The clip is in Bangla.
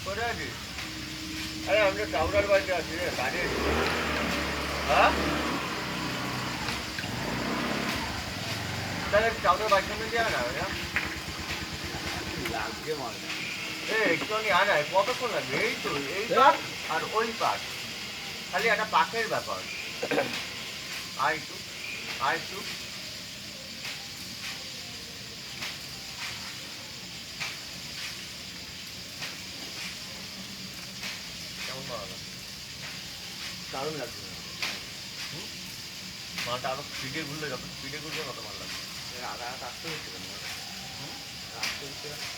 কোথায় আছিস? আরে আমি তো টাউনার বাড়িতে আছি রে, কাজে। হ্যাঁ? তাহলে টাউনার বাড়ির সামনে দিয়ে আয় না ভাইয়া। লাগছে মালটা। একটুখানি আয় না, কতক্ষণ লাগবে? এই তো এই পার আর ওই পার, খালি একটা পাকের ব্যাপার। আয় একটু, আয় একটু। কেমন ভালো লাগছে? দারুণ লাগছে। মালটা আরো স্পিডে ঘুরলে, যত স্পিডে ঘুরবে তত ভালো লাগবে। আস্তে হচ্ছে কেন? আস্তে হচ্ছে।